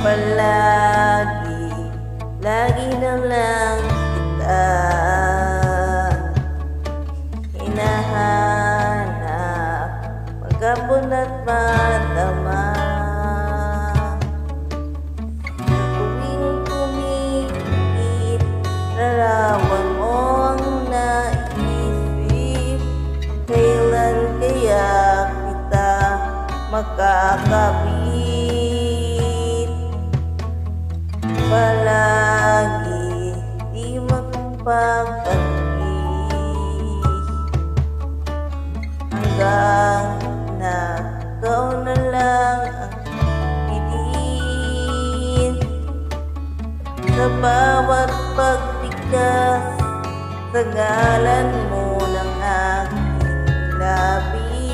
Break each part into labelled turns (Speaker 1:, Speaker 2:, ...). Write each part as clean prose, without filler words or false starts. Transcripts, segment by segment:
Speaker 1: palagi, lagi na lang kita hinahanap, maghapon at madama. Sa tuwing kumikit, larawan mo ang naisip, kailan kaya kita makakabit? Palagi di magpapagpapis, hanggang na ikaw na lang ang piliin. Sa bawat pagtigas, sa ngalan mo ng aking labi,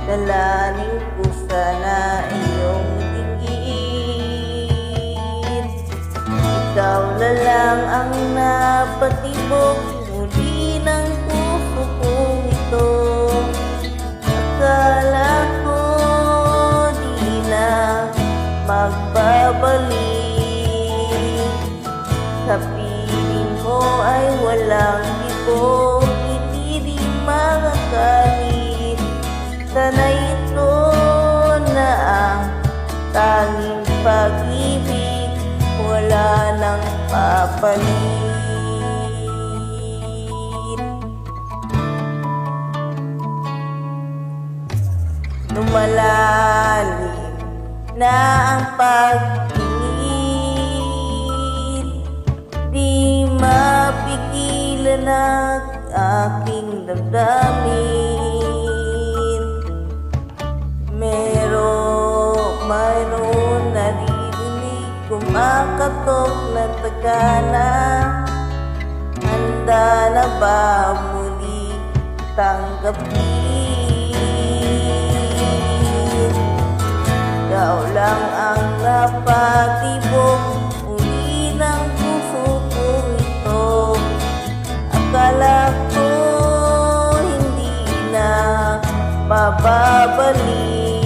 Speaker 1: dalanin ko sana iyong tingin. Ikaw na lang ang napatibok muli ng puso kong ito. Akala ko di na magbabalik, sa piling mo ay walang tibok, hindi di makakalit. Sana ito na ang tanging pag-ibig, wala nang papalit. Lumalalim na ang pagtingin, di mapigilan ang aking damdamin. Mayroon naririnig, kumakatok na tagana. Handa na ba muli tanggapin? Ikaw lang ang napatibok muli ng puso kong ito. Akala ko hindi na mababalik,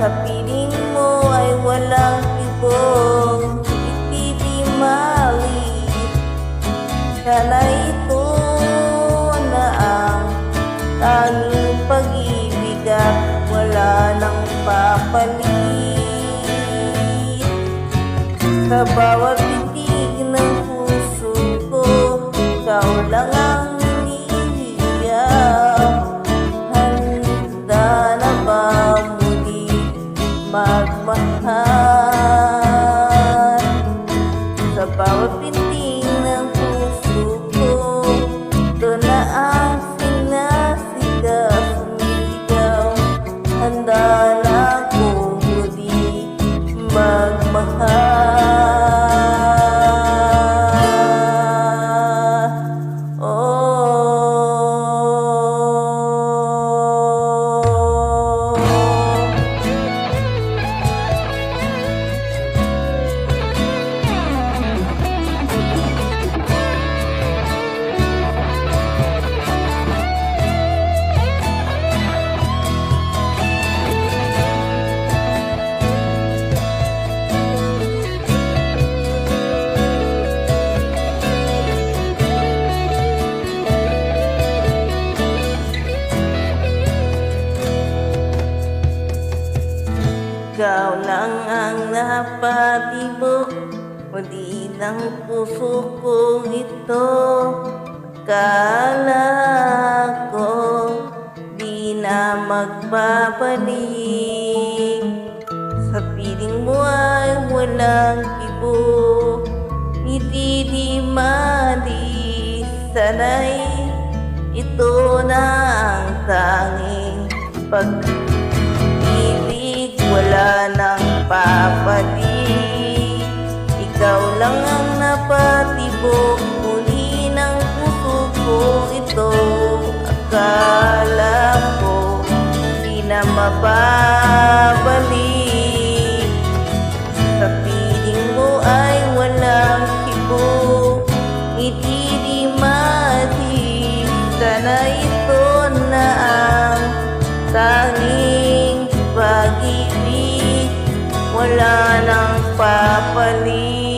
Speaker 1: sa piling mo ay walang tibok, hindi di malit. Sana ito na ang tanging pag-ibig at wala nang papalit. Sa bawat titig ng puso ko, ikaw lang ang hinihiyaw. Handa na ba muli magmahal? Sa bawat pinting ng puso ko, ito na ang sinasigaw, sumisigaw. Handa na ako muli magmahal. Ikaw lang ang napatibok muli ng puso kong ito. Akala ko di na magbabalik, sa piling mo ay walang tibok, hindi di malis. Sana'y ito na ang tanging pag-ibig, wala nang papalit. Ikaw lang ang napatibok muli ng puso ko ito. Akala ko di na mababalik, sa piling mo ay walang tibok, hindi di malis. Sana ito na ang tanging pag-ibig, wala nang papalit.